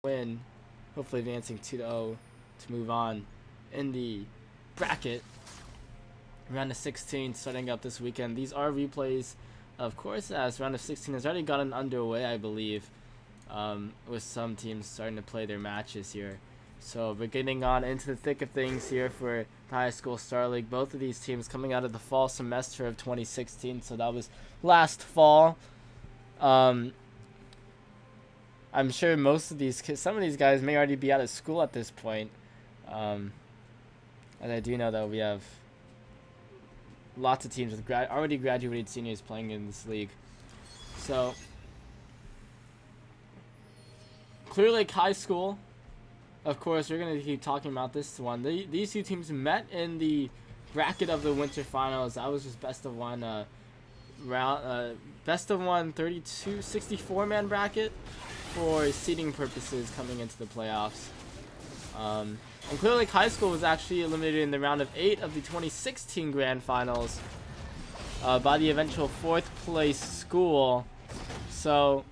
win, hopefully advancing 2-0 to move on in the bracket. Round of 16 starting up this weekend. These are replays, of course, as round of 16 has already gotten underway, I believe, with some teams starting to play their matches here. So we're getting on into the thick of things here for the High School Star League. Both of these teams coming out of the fall semester of 2016, so that was last fall. I'm sure some of these guys may already be out of school at this point. And I do know that we have lots of teams with already graduated seniors playing in this league. So, Clear Lake High School, of course, we're going to keep talking about this one. These two teams met in the bracket of the winter finals. That was just best of one best of one 32 64 man bracket for seeding purposes coming into the playoffs. And Clear Lake High School was actually eliminated in the round of 8 of the 2016 grand finals by the eventual 4th place school. So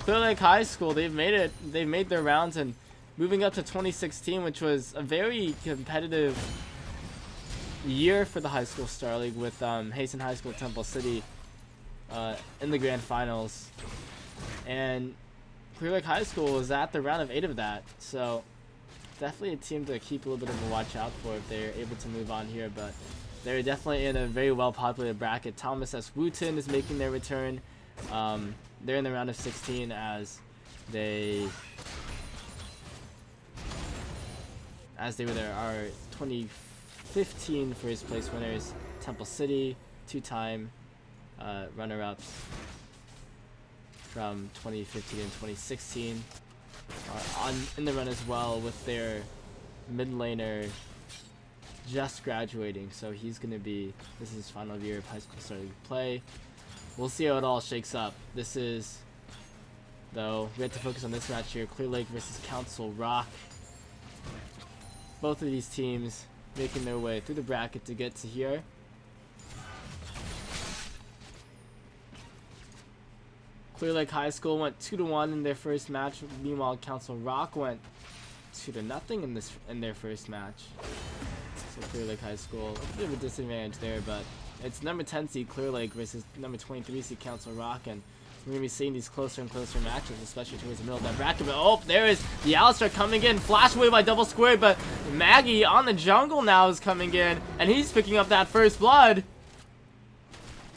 Clear Lake High School, they've made their rounds, and moving up to 2016, which was a very competitive year for the High School Star League, with Hazen High School Temple City in the grand finals, and Clear Lake High School was at the round of 8 of that. So definitely a team to keep a little bit of a watch out for if they're able to move on here, but they're definitely in a very well populated bracket. Thomas S. Wooten is making their return. They're in the round of 16 as they were there. Our 2015 first place winners, Temple City, 2-time runner-ups from 2015 and 2016, are in the run as well, with their mid laner just graduating. So he's going to be, this is his final year of High School Star League play. We'll see how it all shakes up. This is, though, we have to focus on this match here. Clear Lake versus Council Rock. Both of these teams making their way through the bracket to get to here. Clear Lake High School went 2-1 in their first match. Meanwhile, Council Rock went 2-0 in their first match. So Clear Lake High School, a bit of a disadvantage there, but it's number 10 seed Clear Lake versus number 23 seed Council Rock, and we're going to be seeing these closer and closer matches, especially towards the middle of that bracket. But oh, there is the Alistar coming in, flash away by double square, but Maggie on the jungle now is coming in, and he's picking up that first blood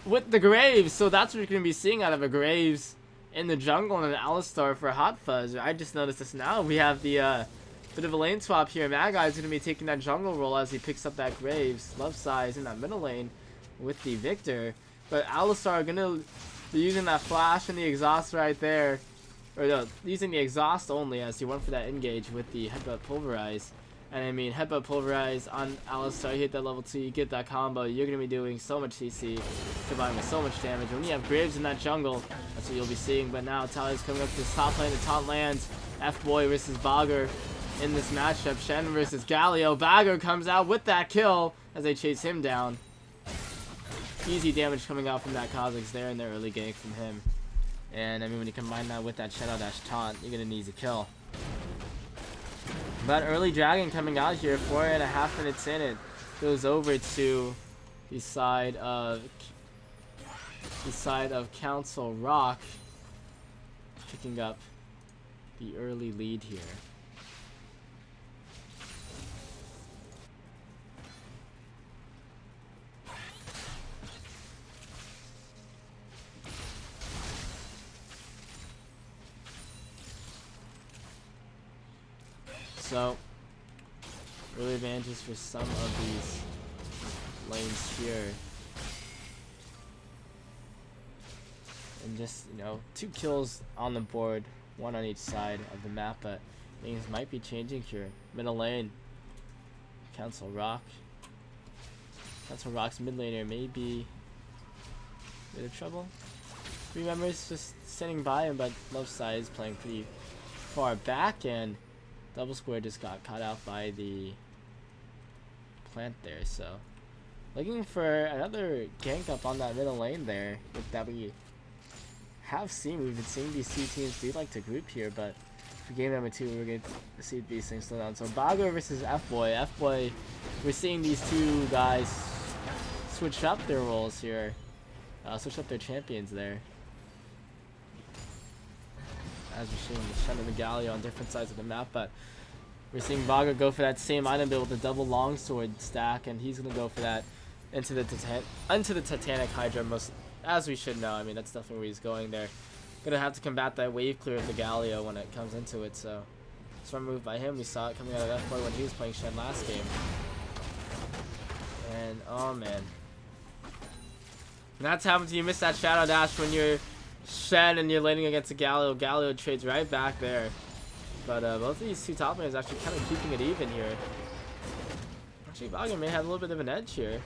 with the Graves. So that's what you're going to be seeing out of a Graves in the jungle and an Alistar for Hot Fuzz. I just noticed this now. We have the bit of a lane swap here. Magi is going to be taking that jungle role as he picks up that Graves. Love size in that middle lane with the Victor. But Alistar going to be using that flash and the exhaust right there. Or no, using the exhaust only, as he went for that engage with the Headbutt Pulverize. And I mean, Headbutt Pulverize on Alistar, you hit that level 2, you get that combo, you're going to be doing so much CC, combined with so much damage. When you have Graves in that jungle, that's what you'll be seeing. But now Tyler's coming up to this top lane, the taunt lands. F-Boy versus Bagger in this matchup. Shen versus Galio. Bagger comes out with that kill as they chase him down. Easy damage coming out from that Kha'Zix there in the early gank from him. And I mean, when you combine that with that Shadow Dash taunt, you're going to need a kill. But early dragon coming out here, 4.5 minutes in, it goes over to the side of Council Rock, picking up the early lead here. So, early advantages for some of these lanes here. And just, 2 kills on the board, 1 on each side of the map, but things might be changing here. Middle lane, Council Rock. Council Rock's mid laner may be a bit of trouble. 3 members just sitting by him, but Love Side is playing pretty far back, and Double Square just got caught out by the plant there. So looking for another gank up on that middle lane there that we have seen. We've been seeing these two teams do like to group here, but for game number 2, we're going to see these things slow down. So Bago versus F-Boy. F-Boy, we're seeing these two guys switch up their roles here. Switch up their champions there. As we're seeing the Shen and the Galio on different sides of the map, but we're seeing Bago go for that same item build with a double longsword stack, and he's going to go for that into the Titanic Hydra, most as we should know. I mean, that's definitely where he's going there. Gonna have to combat that wave clear of the Galio when it comes into it, so smart move by him. We saw it coming out of F-Boy when he was playing Shen last game. And oh man. And that's happens, you miss that shadow dash when you're Shen and you're laning against a Galio. Galio trades right back there. But both of these two top laners actually kind of keeping it even here. Actually, Bago may have a little bit of an edge here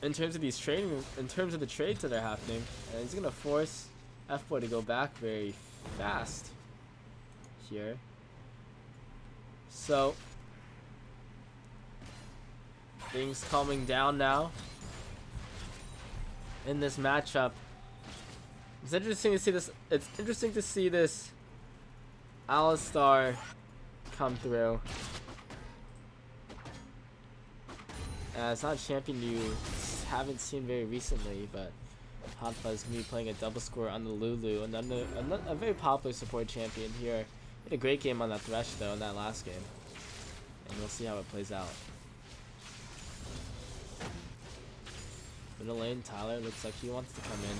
in terms of these trading, in terms of the trades that are happening. And he's gonna force F-Boy to go back very fast here. So things calming down now in this matchup. It's interesting to see this. It's interesting to see this Alistar come through. It's not a champion you haven't seen very recently, but Hot Fuzz gonna be playing a double score on the Lulu, and a very popular support champion here. He had a great game on that Thresh though in that last game, and we'll see how it plays out. Middle lane, Tyler looks like he wants to come in.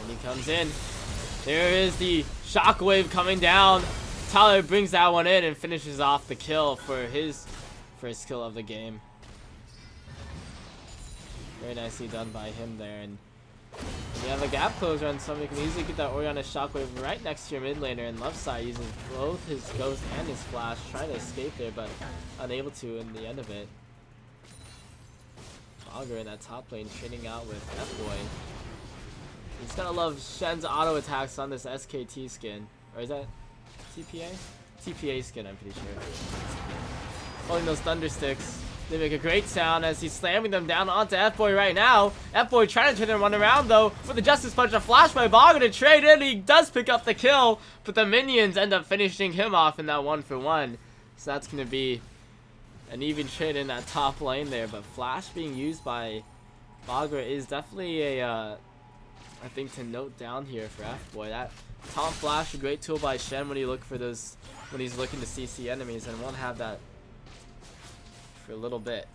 And he comes in. There is the shockwave coming down. Tyler brings that one in and finishes off the kill for his first kill of the game. Very nicely done by him there. And you have a gap closer on somebody, can easily get that Orianna shockwave right next to your mid laner. And left side uses both his ghost and his flash, trying to escape there, but unable to in the end of it. Bago in that top lane trading out with F-Boy. He's gonna love Shen's auto attacks on this SKT skin. Or is that TPA? TPA skin, I'm pretty sure. Holding those thunder sticks. They make a great sound as he's slamming them down onto F-Boy right now. F-Boy trying to turn them around though with the Justice Punch, a flash by Bago to trade in. He does pick up the kill, but the minions end up finishing him off in that 1-for-1. So that's gonna be an even trade in that top lane there, but flash being used by Bago is definitely a thing to note down here for F-Boy. That top flash, a great tool by Shen when you look for those, when he's looking to CC enemies, and won't have that for a little bit.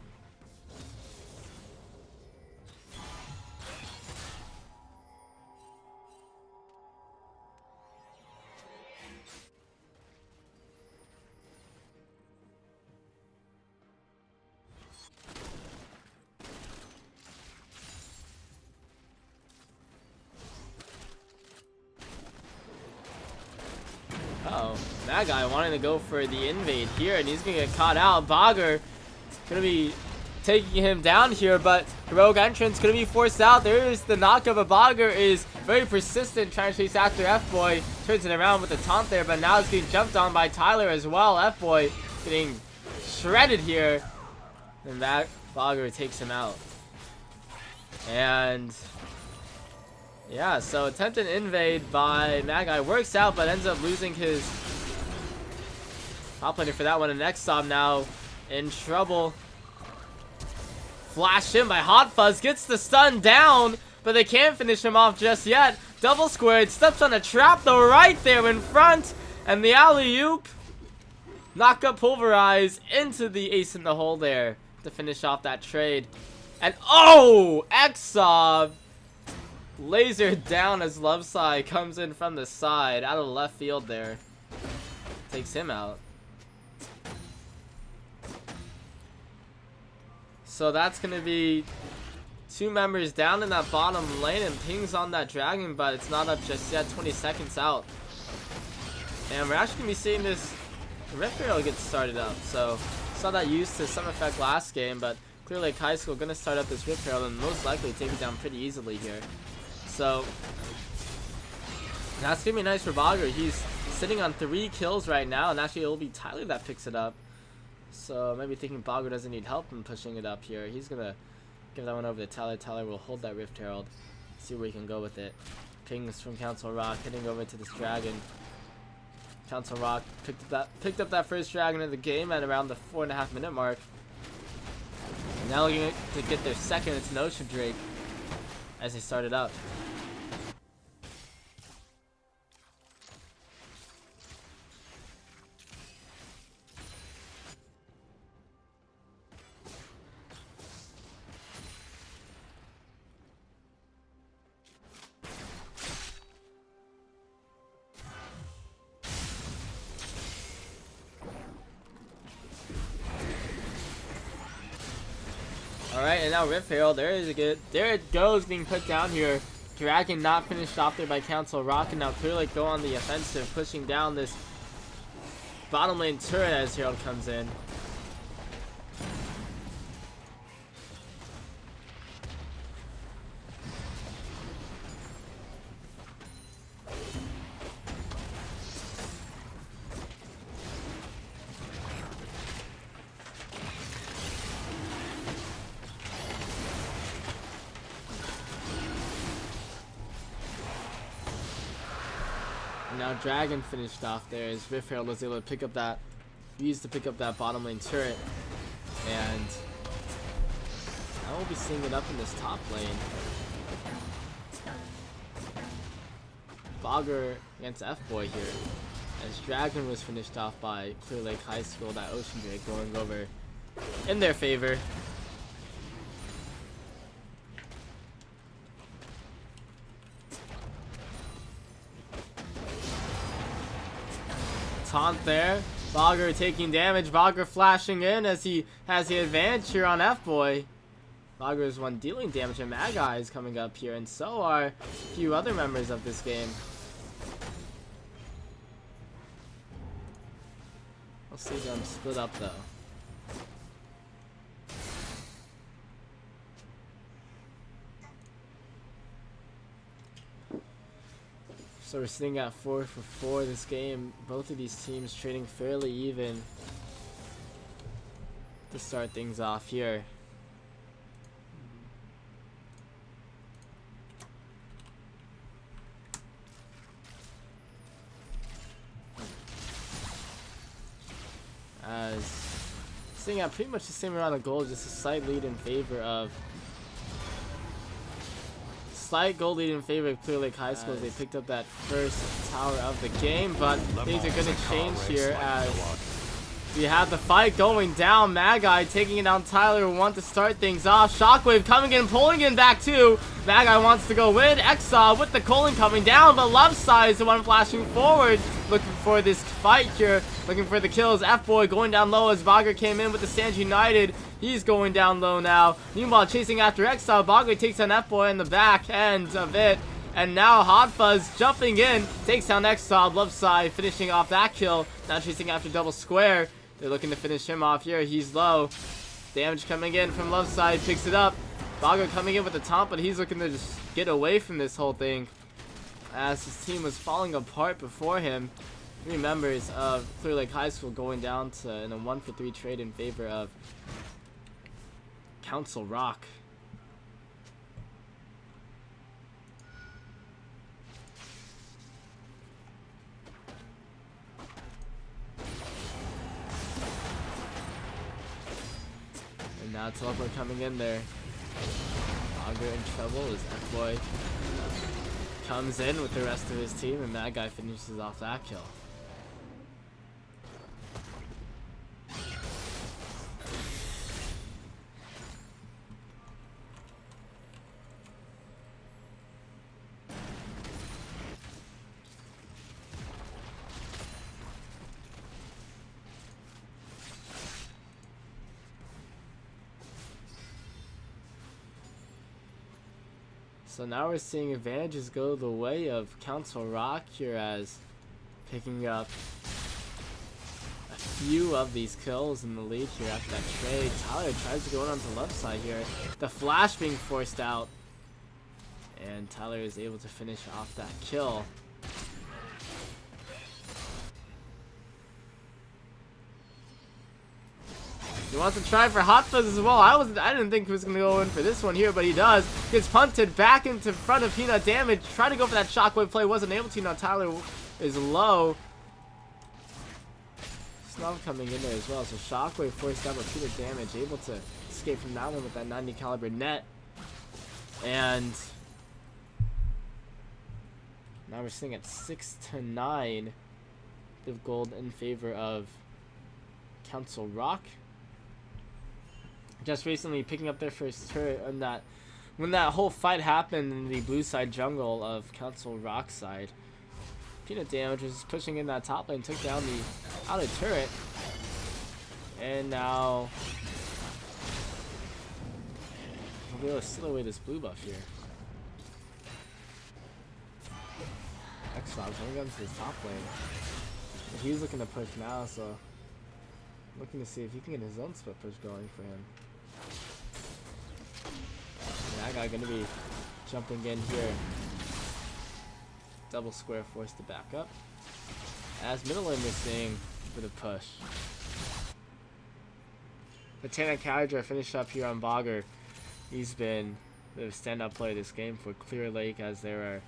Uh-oh, that guy wanting to go for the invade here, and he's gonna get caught out. Bago gonna be taking him down here, but heroic entrance gonna be forced out. There is the knockup, but Bago is very persistent trying to chase after F-Boy. Turns it around with the taunt there, but now it's getting jumped on by Tyler as well. F-Boy getting shredded here, and that Bago takes him out. And yeah, so attempted invade by Mad Guy works out, but ends up losing his top laner for that one. And next stop now in trouble. Flash in by Hot Fuzz, gets the stun down, but they can't finish him off just yet. Double squared, steps on a trap though right there in front, and the alley-oop. Knock up pulverize into the ace in the hole there to finish off that trade. And oh, Exob laser down as Loveside comes in from the side out of the left field there. Takes him out. So that's going to be two members down in that bottom lane, and pings on that dragon, but it's not up just yet. 20 seconds out. And we're actually going to be seeing this Rift Herald get started up. So saw that used to some effect last game, but Clear Lake High School going to start up this Rift Herald and most likely take it down pretty easily here. So that's going to be nice for Bago. He's sitting on 3 kills right now, and actually it'll be Tyler that picks it up. So maybe thinking Bago doesn't need help in pushing it up here. He's going to give that one over to Tyler. Tyler will hold that Rift Herald. See where he can go with it. Pings from Council Rock, hitting over to this dragon. Council Rock picked up that first dragon of the game at around the 4.5 minute mark. And now looking to get their second. It's an Ocean Drake as they started up. Alright, and now Rift Herald, there it goes, being put down here. Dragon not finished off there by Council Rock, and now Clear Lake go on the offensive, pushing down this bottom lane turret as Herald comes in. Now Dragon finished off there as Rift Herald was able to pick up that bottom lane turret, and now we'll be seeing it up in this top lane. Bogger against F-Boy here, as Dragon was finished off by Clear Lake High School. That Ocean Drake going over in their favor. Taunt there. Bogger taking damage. Bogger flashing in as he has the advantage here on F-Boy. Bogger is one dealing damage, and Magi is coming up here, and so are a few other members of this game. We'll see them split up though. So we're sitting at 4 for 4 this game. Both of these teams trading fairly even to start things off here. As sitting at pretty much the same amount of gold, just a slight lead in favor of Clear Lake High School as they picked up that first tower of the game, but things are going to change here as we have the fight going down. Magi taking it down. Tyler will want to start things off. Shockwave coming in, pulling in back too. Magi wants to go in. Exile with the Colon coming down, but Love Side is the one flashing forward, looking for this fight here, looking for the kills. F-Boy going down low as Bogger came in with the Sands United. He's going down low now. Meanwhile, chasing after Exile, Bogger takes on F-Boy in the back end of it. And now Hot Fuzz jumping in, takes down Exile. Love Side finishing off that kill. Now chasing after Double Square. They're looking to finish him off here. He's low. Damage coming in from Love Side, picks it up. Bogger coming in with the taunt, but he's looking to just get away from this whole thing, as his team was falling apart before him. 3 members of Clear Lake High School going down to in a 1 for 3 trade in favor of Council Rock. And now Teleport coming in there. Bogger in trouble as F-Boy comes in with the rest of his team, and that guy finishes off that kill. So now we're seeing advantages go the way of Council Rock here, as picking up a few of these kills in the lead here after that trade. Tyler tries to go in onto the left side here. The flash being forced out, and Tyler is able to finish off that kill. He wants to try for Hot Fuzz as well. I didn't think he was going to go in for this one here, but he does. Gets punted back into front of Peanut. Damage. Trying to go for that Shockwave play. Wasn't able to. Now Tyler is low. Snub coming in there as well. So Shockwave forced out repeated damage, able to escape from that one with that 90 caliber net. And now we're sitting at 6-9 of gold in favor of Council Rock. Just recently picking up their first turret on that when that whole fight happened in the blue side jungle of Council Rock side. Peanut Damage was pushing in that top lane, took down the outer turret, and now we'll be able to steal away this blue buff here. X-Fox coming up to his top lane. He's looking to push now, so looking to see if he can get his own split push going for him. And that guy gonna be jumping in here. Double square forced to back up. As middle lane we're seeing for the push. Lieutenant Cadra finished up here on Bogger. He's been the standout player this game for Clear Lake, as there are,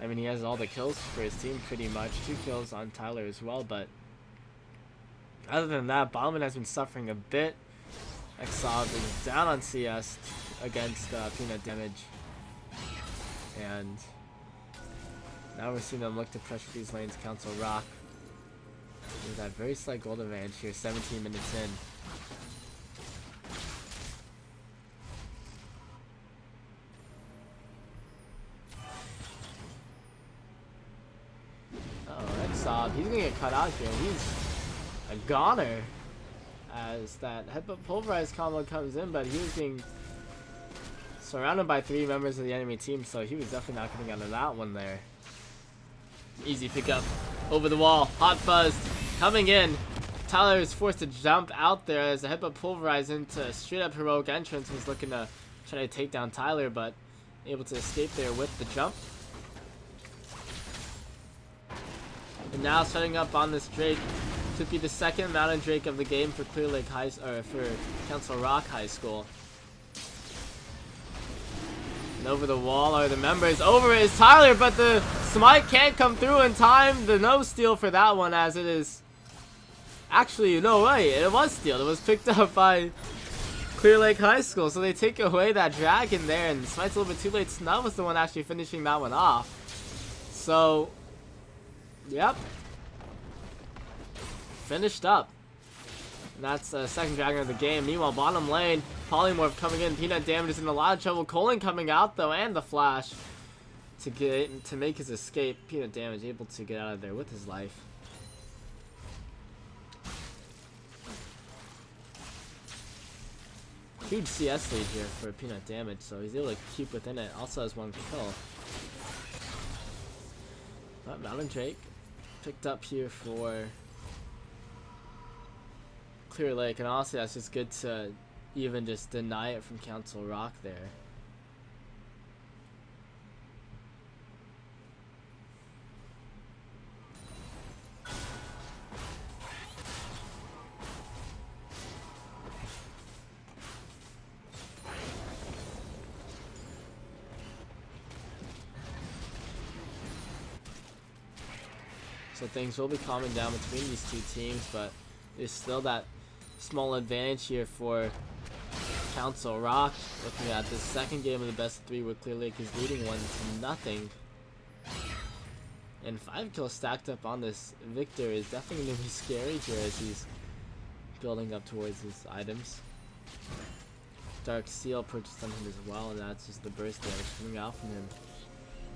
I mean, he has all the kills for his team pretty much. 2 kills on Tyler as well, but other than that, Bauman has been suffering a bit. Exob is down on CS against Peanut Damage. And now we're seeing them look to pressure these lanes. Council Rock with that very slight gold advantage here, 17 minutes in. He's gonna get cut out here. He's a goner as that headbutt pulverized combo comes in, but he was being surrounded by 3 members of the enemy team, so he was definitely not getting out of that one there. Easy pickup over the wall. Hot Fuzz coming in. Tyler is forced to jump out there as the headbutt pulverized into a straight up heroic entrance. Was looking to try to take down Tyler, but able to escape there with the jump. And now setting up on this Drake to be the second Mountain Drake of the game for Clear Lake High, or for Council Rock High School. And over the wall are the members. Over is Tyler, but the smite can't come through in time. The no steal for that one, as it is actually no way. It was steal. It was picked up by Clear Lake High School, so they take away that dragon there, and smite's a little bit too late. Snub was the one actually finishing that one off. So yep. Finished up. And that's the second dragon of the game. Meanwhile, bottom lane, Polymorph coming in. Peanut Damage is in a lot of trouble. Colin coming out though, and the flash to make his escape. Peanut Damage able to get out of there with his life. Huge CS lead here for Peanut Damage, so he's able to keep within it. Also has 1 kill. But Mountain Drake picked up here for Clear Lake, and honestly that's just good to even just deny it from Council Rock there. So things will be calming down between these two teams, but there's still that small advantage here for Council Rock. Looking at the second game of the best of 3 where Clear Lake is leading 1-0. And 5 kills stacked up on this Victor is definitely going to be scary here as he's building up towards his items. Dark Seal purchased on him as well, and that's just the burst damage coming out from him.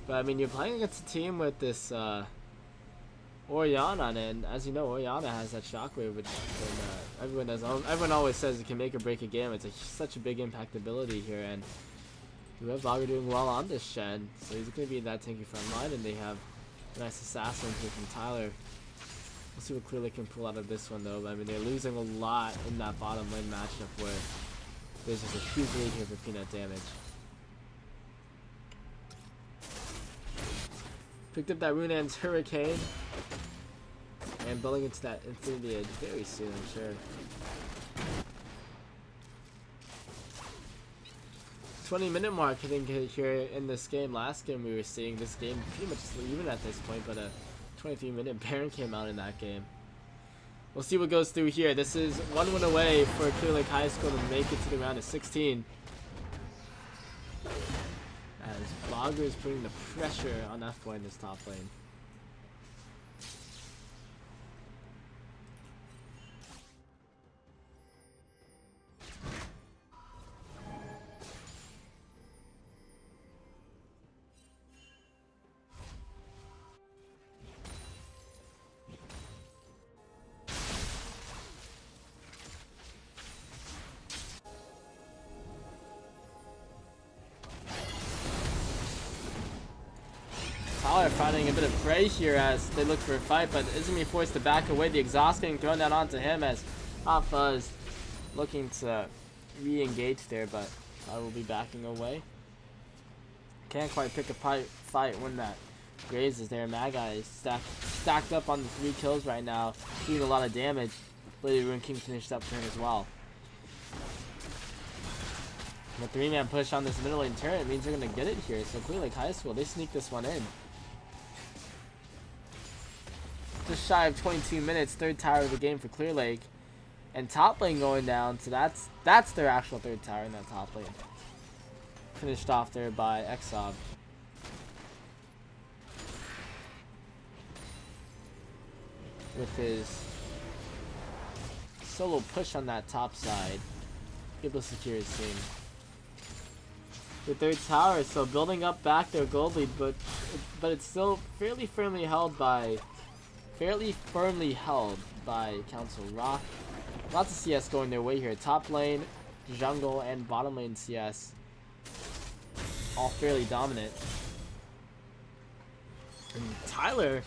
But I mean, you're playing against a team with this Orianna on it, and as you know, Orianna has that shockwave, which everyone always says it can make or break a game. It's such a big impact ability here, and we have Bogger doing well on this shed, so he's going to be in that tanky front line, and they have a nice assassin here from Tyler. We'll see what Clear Lake can pull out of this one though. But I mean, they're losing a lot in that bottom lane matchup where there's just a huge lead here for Peanut Damage. Picked up that Runaan's Hurricane. And building into that Infinity Edge very soon, I'm sure. 20-minute mark, I think, here in this game. Last game we were seeing this game pretty much even at this point, but a 23-minute Baron came out in that game. We'll see what goes through here. This is 1 win away for Clear Lake High School to make it to the round of 16. As Blogger is putting the pressure on F-Boy in this top lane. Tyler finding a bit of prey here as they look for a fight, but isn't being forced to back away. The exhaust getting thrown down onto him as Hot Fuzz looking to re-engage there, but I will be backing away. Can't quite pick a fight when that Graves is there. Magi is stacked up on the 3 kills right now, doing a lot of damage. Lady Rune King finished up turn as well. The 3-man push on this middle lane turret means they're going to get it here. So Clear Lake High School, they sneak this one in. Just shy of 22 minutes, 3rd tower of the game for Clear Lake. And top lane going down, so that's their actual 3rd tower in that top lane. Finished off there by Exob. With his solo push on that top side. Able to secure his team. The 3rd tower, so building up back their gold lead, but it's still fairly firmly held by Council Rock. Lots of CS going their way here. Top lane, jungle, and bottom lane CS, all fairly dominant. And Tyler,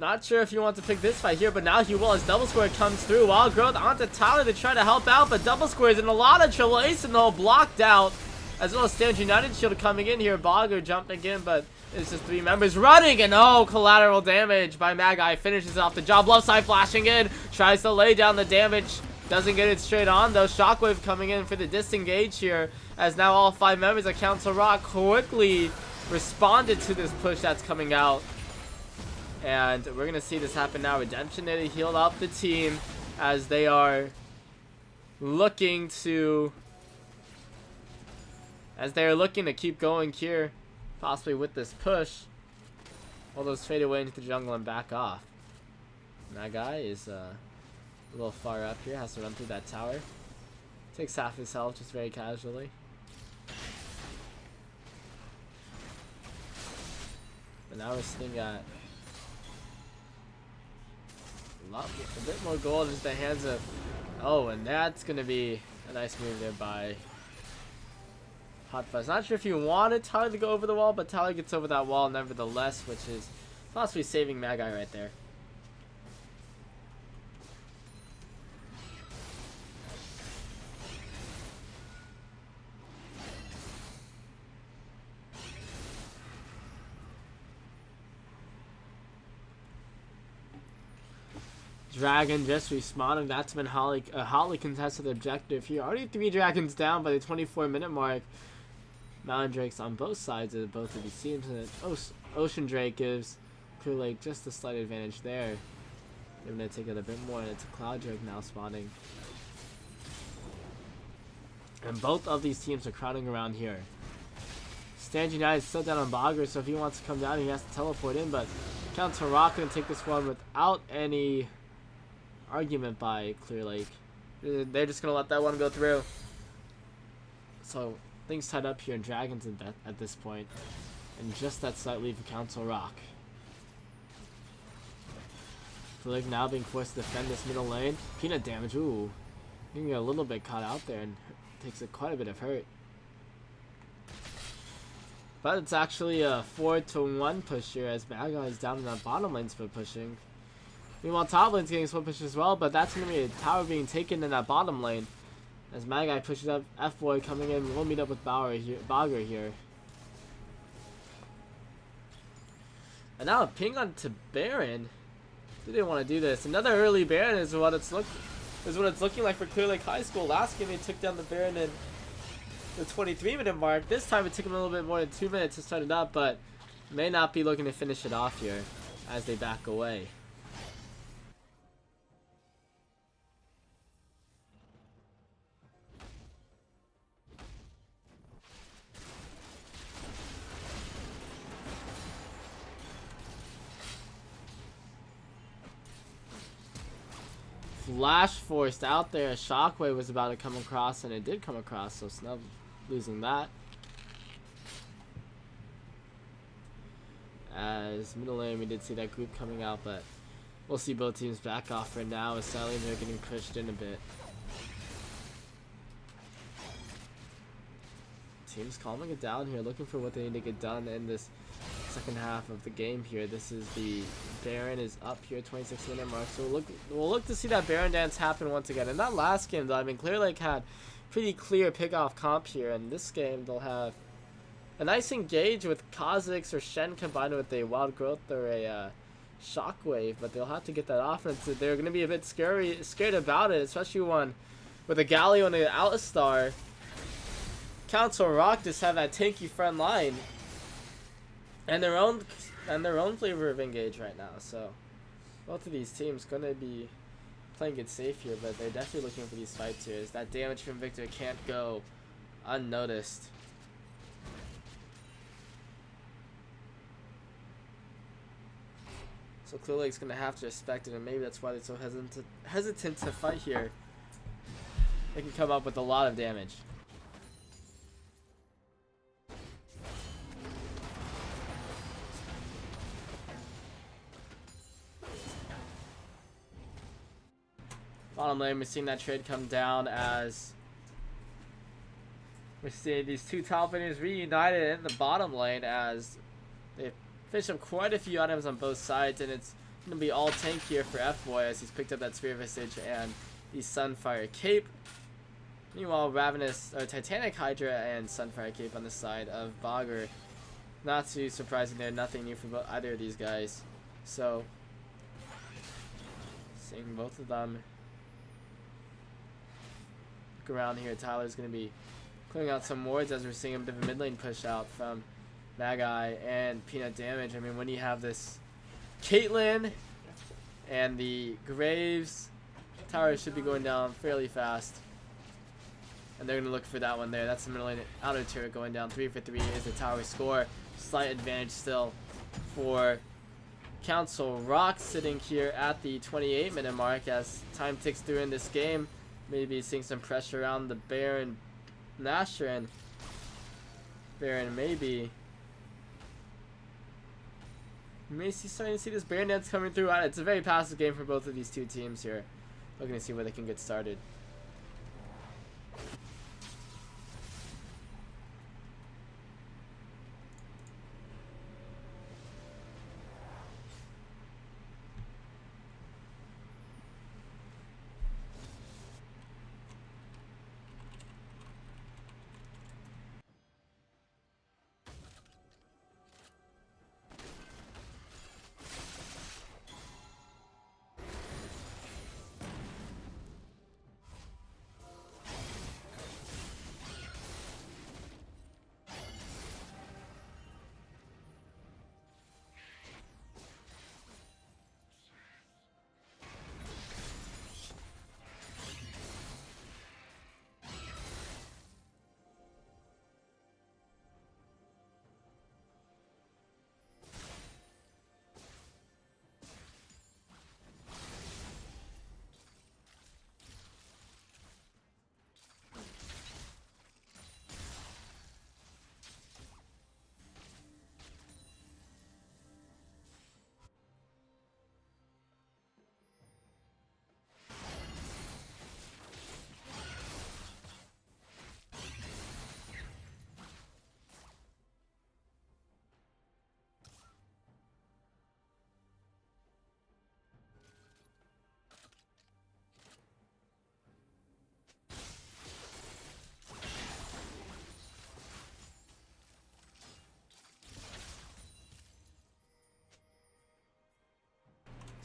not sure if you want to pick this fight here, but now he will as Double Square comes through. Wild Growth onto Tyler to try to help out, but Double Square is in a lot of trouble. Ace and the hole blocked out. As well as Stand United Shield coming in here. Bogger jumping in, but it's just 3 members running. And oh, collateral damage by Magi. Finishes off the job. Left side flashing in. Tries to lay down the damage. Doesn't get it straight on, though. Shockwave coming in for the disengage here. As now all 5 members of Council Rock quickly responded to this push that's coming out. And we're going to see this happen now. Redemption there to heal up the team. As they are looking to keep going here, possibly with this push. All those fade away into the jungle and back off. And that guy is a little far up here, has to run through that tower. Takes half his health just very casually. But now we're sitting at a bit more gold into the hands of... Oh, and that's going to be a nice move there by Hot Fuzz. Not sure if you wanted Tyler to go over the wall, but Tyler gets over that wall nevertheless, which is possibly saving Magi right there. Dragon just respawning. That's been a hotly contested objective here. Already 3 dragons down by the 24-minute mark. Mountain Drakes on both sides of both of these teams. And Ocean Drake gives Clear Lake just a slight advantage there. They're going to take it a bit more, and it's a Cloud Drake now spawning. And both of these teams are crowding around here. Stand United is still down on Bogger, so if he wants to come down, he has to teleport in. But Council Rock going to take this one without any argument by Clear Lake. They're just going to let that one go through. So things tied up here in Dragons at this point. And just that slight lead for Council Rock. Clear Lake now being forced to defend this middle lane. Peanut damage, ooh. Getting a little bit caught out there and takes quite a bit of hurt. But it's actually a 4-to-1 push here as Magi is down in that bottom lane split pushing. Meanwhile, top lane's getting split push as well, but that's going to be a tower being taken in that bottom lane. As Magi pushes up, F-Boy coming in, we'll meet up with Bogger here. And now a ping onto Baron. They didn't want to do this. Another early Baron is what it's looking like for Clear Lake High School. Last game they took down the Baron in the 23-minute mark. This time it took them a little bit more than 2 minutes to start it up, but may not be looking to finish it off here as they back away. flash forced out there. Shockwave was about to come across, and it did come across, so Snub losing that. As middle lane, we did see that group coming out, but we'll see both teams back off for now, as sadly they're getting pushed in a bit. Teams calming it down here, looking for what they need to get done in this second half of the game here. This is the Baron is up here, 26-minute mark. So we'll look to see that Baron dance happen once again. In that last game, though, I mean, Clear Lake had pretty clear pick-off comp here. And this game, they'll have a nice engage with Kha'Zix or Shen combined with a Wild Growth or a Shockwave, but they'll have to get that offense. They're going to be a bit scared about it, especially one with a Galio and an Alistar. Council Rock just have that tanky front line and their own flavor of engage right now. So both of these teams gonna be playing it safe here, but they're definitely looking for these fights here. As that damage from Victor can't go unnoticed. So Clear Lake's gonna have to respect it, and maybe that's why they're so hesitant to fight here. They can come up with a lot of damage. Bottom lane, we're seeing that trade come down as we're seeing these two top laners reunited in the bottom lane as they finished up quite a few items on both sides, and it's going to be all tank here for F-Boy as he's picked up that Spear Visage and the Sunfire Cape. Meanwhile, Ravenous, or Titanic Hydra and Sunfire Cape on the side of Bogger. Not too surprising there, nothing new for either of these guys. So, seeing both of them around here. Tyler's going to be clearing out some wards as we're seeing a bit of a mid lane push out from Magi and Peanut Damage. I mean, when you have this Caitlyn and the Graves, Tower should be going down fairly fast. And they're going to look for that one there. That's the middle lane outer turret going down. 3 for 3 is the tower score. Slight advantage still for Council Rock, sitting here at the 28-minute mark as time ticks through in this game. Maybe seeing some pressure around the Baron Nashor, and Baron maybe. You may see starting to see this Baron dance coming through. It's a very passive game for both of these two teams here. Looking to see where they can get started.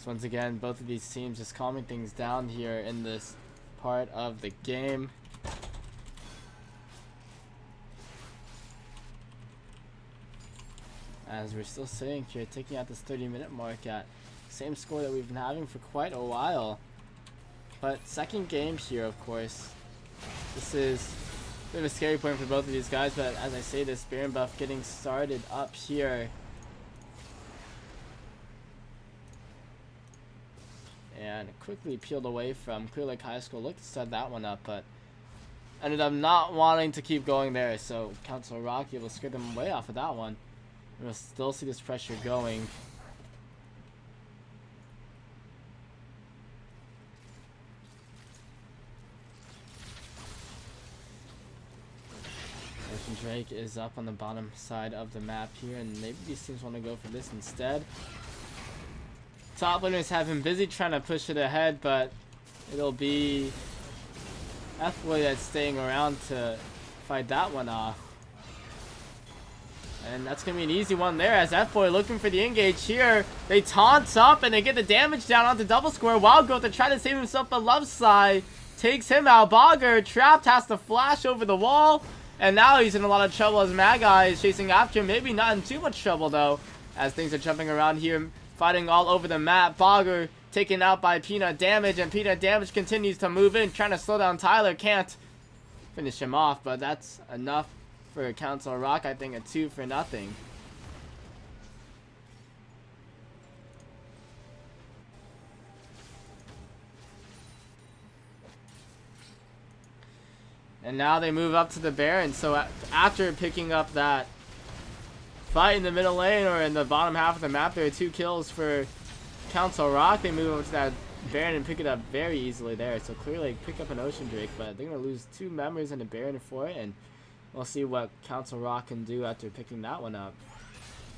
So once again, both of these teams just calming things down here in this part of the game. As we're still sitting here, taking out this 30-minute mark at same score that we've been having for quite a while. But second game here, of course. This is a bit of a scary point for both of these guys, but as I say, this Baron buff getting started up here. and quickly peeled away from Clear Lake High School. Looked to set that one up, but ended up not wanting to keep going there. So Council Rock able to scare them way off of that one. We'll still see this pressure going. Ocean Drake is up on the bottom side of the map here, and maybe these teams want to go for this instead. Top laners have him busy trying to push it ahead, but it'll be F-Boy that's staying around to fight that one off. And that's going to be an easy one there, as F-Boy looking for the engage here. They taunt up and they get the damage down onto double square. Wild Growth to try to save himself, but Love Side takes him out. Bogger trapped, has to flash over the wall. And now he's in a lot of trouble as Magi is chasing after him. Maybe not in too much trouble though, as things are jumping around here, fighting all over the map. Bogger taken out by Peanut Damage, and Peanut Damage continues to move in, trying to slow down Tyler. Can't finish him off, but that's enough for Council Rock. I think a 2-0. And now they move up to the Baron. So after picking up that fight in the middle lane or in the bottom half of the map, there are 2 kills for Council Rock. They move over to that Baron and pick it up very easily there. So clearly pick up an Ocean Drake, but they're going to lose 2 members and a Baron for it. And we'll see what Council Rock can do after picking that one up.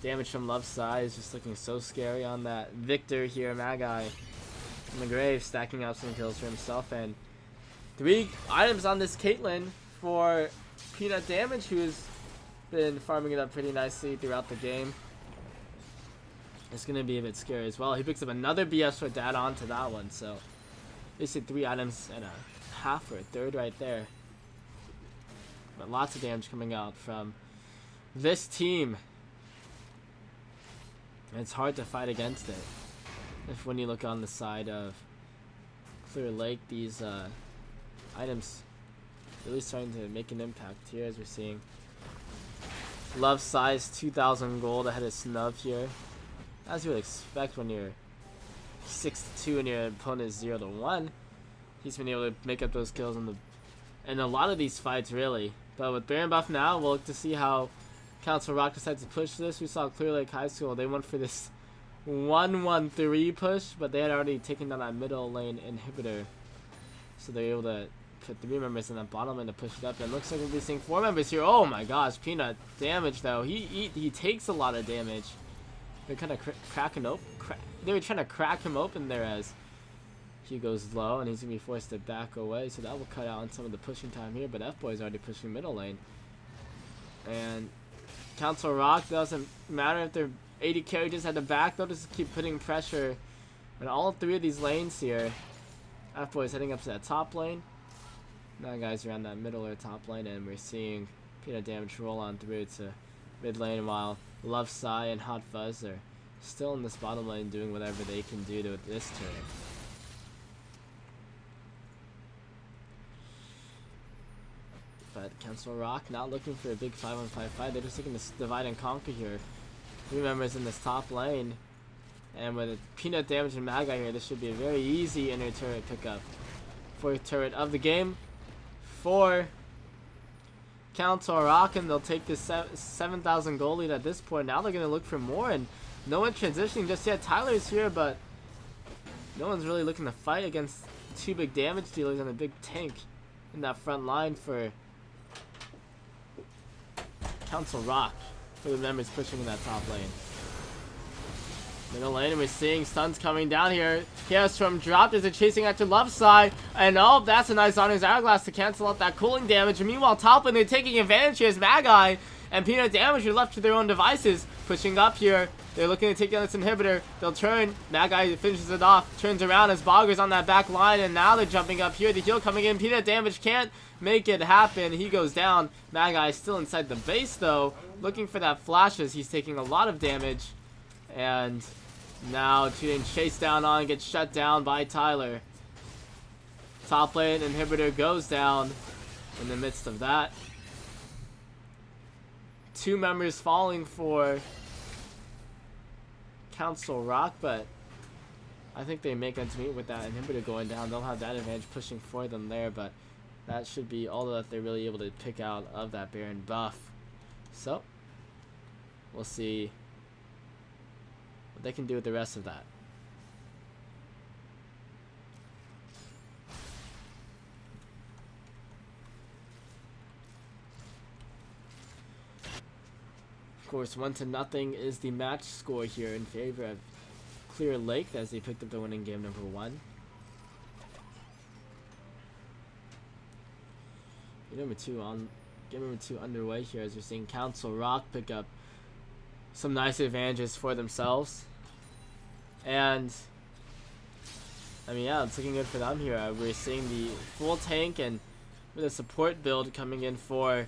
Damage from Love Side is just looking so scary on that Victor here. Magi in the grave stacking up some kills for himself, and 3 items on this Caitlyn for Peanut Damage, who's been farming it up pretty nicely throughout the game. It's going to be a bit scary as well. He picks up another BS for to add on to that one, so basically 3 items and a half or a third right there. But lots of damage coming out from this team. And it's hard to fight against it. If when you look on the side of Clear Lake, these items really starting to make an impact here, as we're seeing. Love Size 2,000 gold ahead of Snub here. As you would expect when you're 6-2 and your opponent is 0-1. He's been able to make up those kills in a lot of these fights, really. But with Baron buff now, we'll look to see how Council Rock decides to push this. We saw Clear Lake High School. They went for this 1-1-3 push, but they had already taken down that middle lane inhibitor. So they're able to put 3 members in that bottom lane to push it up. And it looks like we'll be seeing 4 members here. Oh my gosh, Peanut Damage though. He takes a lot of damage. They're kind of cracking open. They were trying to crack him open there as he goes low, and he's going to be forced to back away. So that will cut out on some of the pushing time here. But F-Boy is already pushing middle lane. And Council Rock, doesn't matter if they're 80 carriages at the back. They'll just keep putting pressure on all 3 of these lanes here. F-Boy is heading up to that top lane. Now guys around that middle or top lane, and we're seeing Peanut Damage roll on through to mid lane, while Love Sai and Hot Fuzz are still in this bottom lane doing whatever they can do to this turret. But Council Rock not looking for a big 5-on-5 fight. They're just looking to divide and conquer here. 3 members in this top lane. And with Peanut Damage and Magi here, this should be a very easy inner turret pickup. 4th turret of the game for Council Rock, and they'll take this 7,000 gold lead at this point. Now they're going to look for more, and no one transitioning just yet. Tyler's here, but no one's really looking to fight against 2 big damage dealers and a big tank in that front line for Council Rock. For the members pushing in that top lane. Middle lane, and we're seeing stuns coming down here. Chaos from dropped as they're chasing after Love Side. And oh, that's a nice on his Hourglass to cancel out that cooling damage. And meanwhile, top lane, they're taking advantage here as Magi and Peanut Damage are left to their own devices. Pushing up here. They're looking to take down this inhibitor. They'll turn. Magi finishes it off. Turns around as Bogger's on that back line. And now they're jumping up here. The heal coming in. Peanut Damage can't make it happen. He goes down. Magi is still inside the base though. Looking for that flash as he's taking a lot of damage. And now getting chased down on, gets shut down by Tyler. Top lane inhibitor goes down in the midst of that. 2 members falling for Council Rock, but I think they make ends meet with that inhibitor going down. They'll have that advantage pushing for them there, but that should be all that they're really able to pick out of that Baron buff. So, we'll see what they can do with the rest of that. Of course, 1-0 is the match score here in favor of Clear Lake as they picked up the winning game number 1. Game number 2 underway here as we're seeing Council Rock pick up some nice advantages for themselves. And I mean, yeah, it's looking good for them here. We're seeing the full tank and with a support build coming in for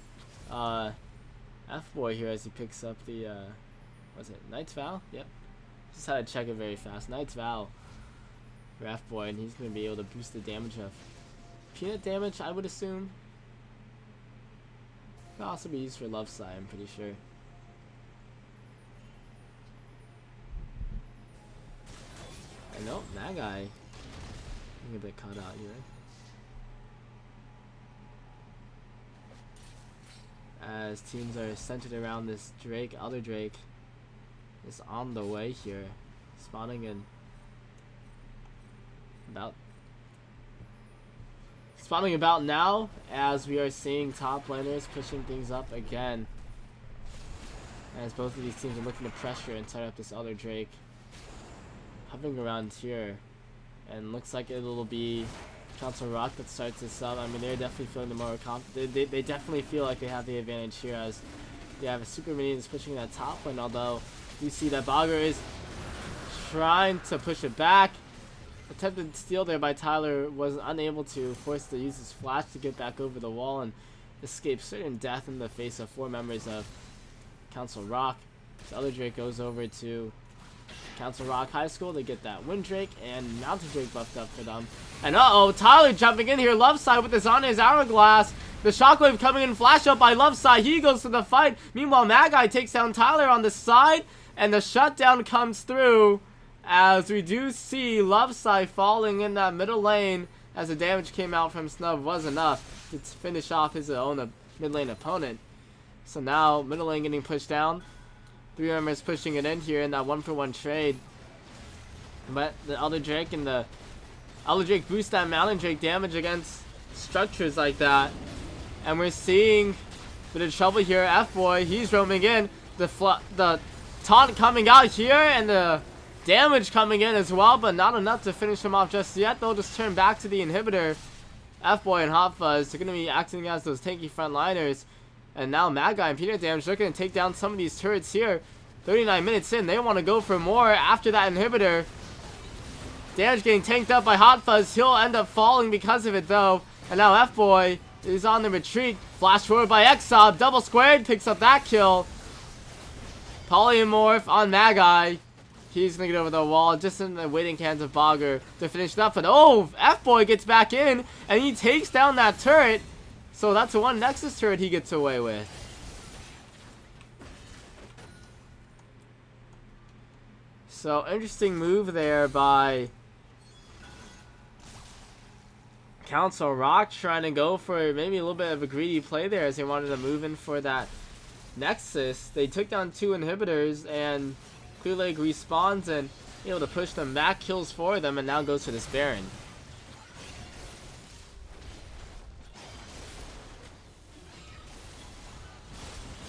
F-Boy here as he picks up the was it Knight's Vow? Yep. Just had to check it very fast. Knight's Vow for F-Boy, and he's gonna be able to boost the damage of peanut damage, I would assume. Could also be used for Love Side, I'm pretty sure. I know that guy getting a bit caught out here. As teams are centered around this Drake, other Drake is on the way here, spawning in about now, as we are seeing top laners pushing things up again, as both of these teams are looking to pressure and set up this other Drake hovering around here, and looks like it'll be Council Rock that starts this up. I mean, they're definitely feeling the more they definitely feel like they have the advantage here, as they have a super minion that's pushing that top lane, although you see that Bogger is trying to push it back. Attempted steal there by Tyler, was unable to, forced to use his flash to get back over the wall and escape certain death in the face of 4 members of Council Rock. The other Drake goes over to Council Rock High School to get that Wind Drake and Mountain Drake buffed up for them. And Tyler jumping in here, Love Side with his on his hourglass. The shockwave coming in, flash up by Love Side. He goes to the fight. Meanwhile, Mad Guy takes down Tyler on the side, and the shutdown comes through as we do see Love Side falling in that middle lane, as the damage came out from Snub was enough to finish off his own mid lane opponent. So now middle lane getting pushed down. 3 members pushing it in here in that 1-for-1 trade. But the other Drake and the other Drake boost that Mountain Drake damage against structures like that. And we're seeing a bit of trouble here. F-Boy, he's roaming in. The taunt coming out here and the damage coming in as well, but not enough to finish him off just yet. They'll just turn back to the inhibitor. F-Boy and Hot Fuzz are going to be acting as those tanky frontliners. And now Mad Guy and Peanut Damage looking to take down some of these turrets here. 39 minutes in, they want to go for more after that inhibitor. Damage getting tanked up by Hot Fuzz. He'll end up falling because of it though. And now F-Boy is on the retreat. Flash forward by Exob. Double squared, picks up that kill. Polymorph on Mad Guy. He's going to get over the wall just in the waiting cans of Bogger to finish it up. But F-Boy gets back in and he takes down that turret. So that's the one Nexus turret he gets away with. So interesting move there by Council Rock, trying to go for maybe a little bit of a greedy play there as they wanted to move in for that Nexus. They took down 2 inhibitors and Clear Lake respawns and able to push them back, kills for them, and now goes for this Baron.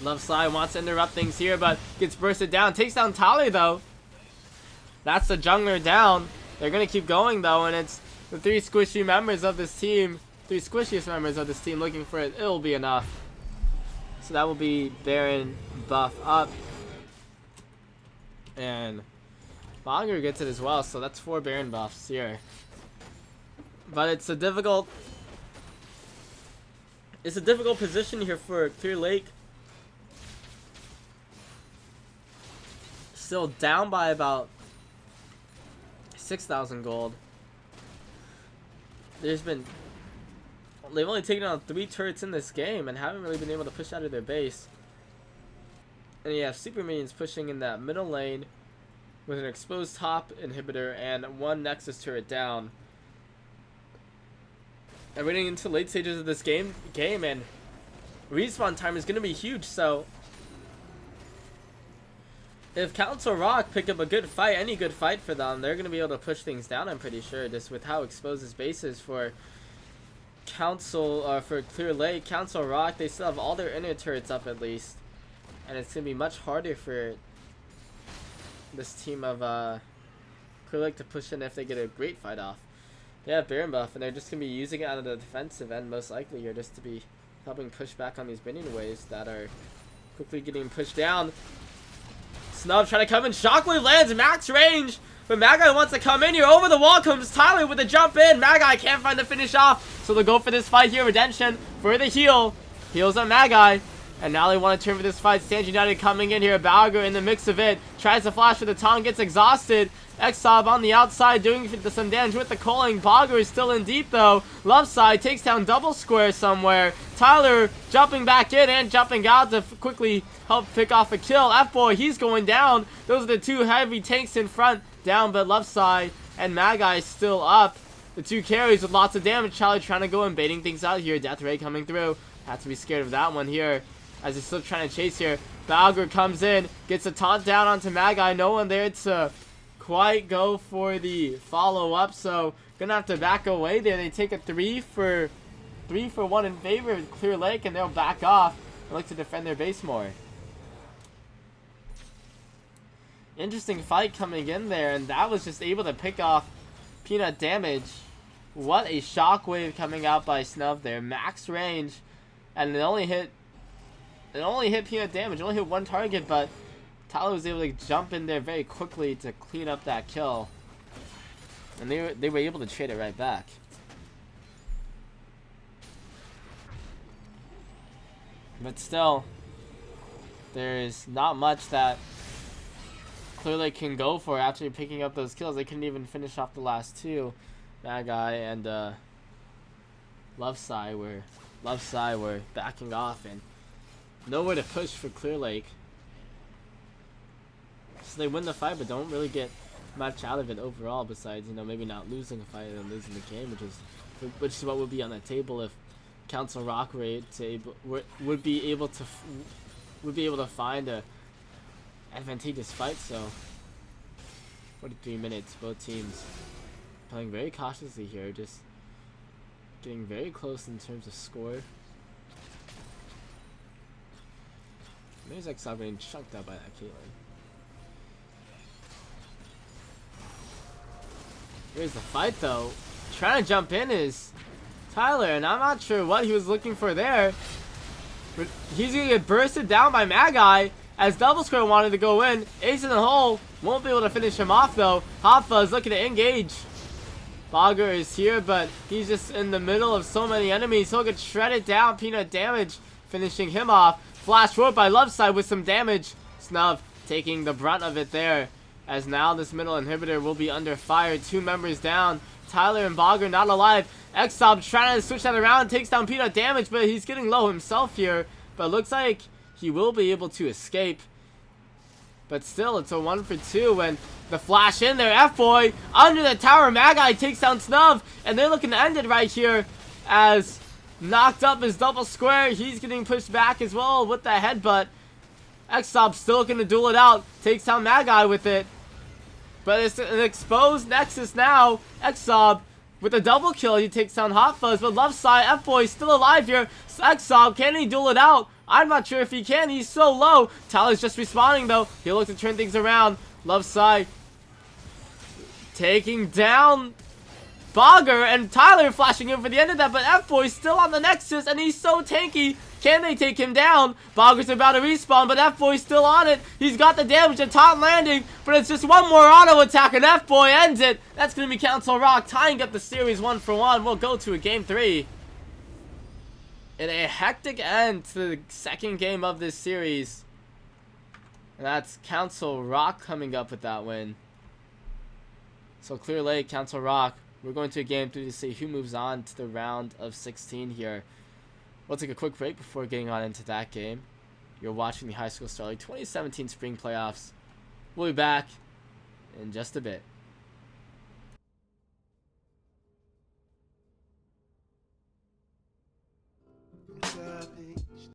Love Side wants to interrupt things here, but gets bursted down. Takes down Tali, though. That's the jungler down. They're going to keep going, though, and it's the 3 squishy members of this team, 3 squishiest members of this team looking for it. It'll be enough. So that will be Baron buff up. And Bonger gets it as well, so that's 4 Baron buffs here. But it's a difficult position here for Clear Lake. Still down by about 6,000 gold. They've only taken out 3 turrets in this game and haven't really been able to push out of their base. And you have super minions pushing in that middle lane with an exposed top inhibitor and one Nexus turret down. And running into late stages of this game and respawn time is going to be huge, so if Council Rock pick up a good fight, any good fight for them, they're going to be able to push things down, I'm pretty sure, just with how exposed this base is for for Clear Lake. Council Rock, they still have all their inner turrets up at least, and it's going to be much harder for this team of Clear Lake to push in if they get a great fight off. They have Baron buff, and they're just going to be using it on the defensive end most likely, or just to be helping push back on these minion waves that are quickly getting pushed down. Snub trying to come in. Shockwave lands max range, but Magi wants to come in here. Over the wall comes Tyler with a jump in. Magi can't find the finish off, so they'll go for this fight here. Redemption for the heal. Heals on Magi. And now they want to turn for this fight. Stand United coming in here. Balger in the mix of it. Tries to flash for the taunt. Gets exhausted. Exob on the outside doing some damage with the culling. Bogger is still in deep though. Left side takes down double square somewhere. Tyler jumping back in and jumping out to quickly help pick off a kill. F-Boy, he's going down. Those are the two heavy tanks in front. Down but left side. And Magi still up. The two carries with lots of damage. Charlie trying to go and baiting things out here. Death Ray coming through. Have to be scared of that one here, as he's still trying to chase here. Balger comes in, gets a taunt down onto Magi. No one there to quite go for the follow-up, so gonna have to back away there. They take a 3 for 1 in favor of Clear Lake, and they'll back off and look to defend their base more. Interesting fight coming in there, and that was just able to pick off Peanut damage. What a shockwave coming out by Snub there. Max range, and it only hit Peanut damage. It only hit one target, but Tyler was able to jump in there very quickly to clean up that kill. And they were able to trade it right back. But still, there's not much that Clear Lake can go for after picking up those kills. They couldn't even finish off the last two. Magi and Love Side were backing off and nowhere to push for Clear Lake. So they win the fight, but don't really get much out of it overall. Besides, maybe not losing a fight and losing the game, which is what would be on the table if Council Rock would be able to find a advantageous fight. So 43 minutes, both teams playing very cautiously here, just getting very close in terms of score. There's Exile getting chunked out by that Caitlyn. Here's the fight though. Trying to jump in is Tyler, and I'm not sure what he was looking for there. But he's gonna get bursted down by Magi as Double Square wanted to go in. Ace in the hole. Won't be able to finish him off though. Hoppa is looking to engage. Bogger is here, but he's just in the middle of so many enemies. He'll get shredded down. Peanut damage, finishing him off. Flash forward by Love Side with some damage. Snub taking the brunt of it there, as now this middle inhibitor will be under fire. Two members down. Tyler and Bogger not alive. Exob trying to switch that around. Takes down Peanut damage, but he's getting low himself here. But looks like he will be able to escape. But still, it's a 1 for 2, and the flash in there. F-Boy under the tower. Magi takes down Snub, and they're looking to end it right here as knocked up is Double Square. He's getting pushed back as well with the headbutt. Exob still looking to duel it out. Takes down Magi with it. But it's an exposed Nexus now. Exob with a double kill. He takes down Hot Fuzz. But left side, F-Boy still alive here. Exob, can he duel it out? I'm not sure if he can. He's so low. Tyler's just respawning though. He'll look to turn things around. Left side taking down Bogger, and Tyler flashing in for the end of that, but F-Boy's still on the Nexus, and he's so tanky. Can they take him down? Bogger's about to respawn, but F-Boy's still on it. He's got the damage and top landing, but it's just one more auto attack, and F-Boy ends it. That's going to be Council Rock tying up the series 1 for 1. We'll go to a game 3. In a hectic end to the second game of this series. And that's Council Rock coming up with that win. So Clear Lake, Council Rock. We're going to a game 3 to see who moves on to the round of 16 here. We'll take a quick break before getting on into that game. You're watching the High School Star League 2017 Spring Playoffs. We'll be back in just a bit.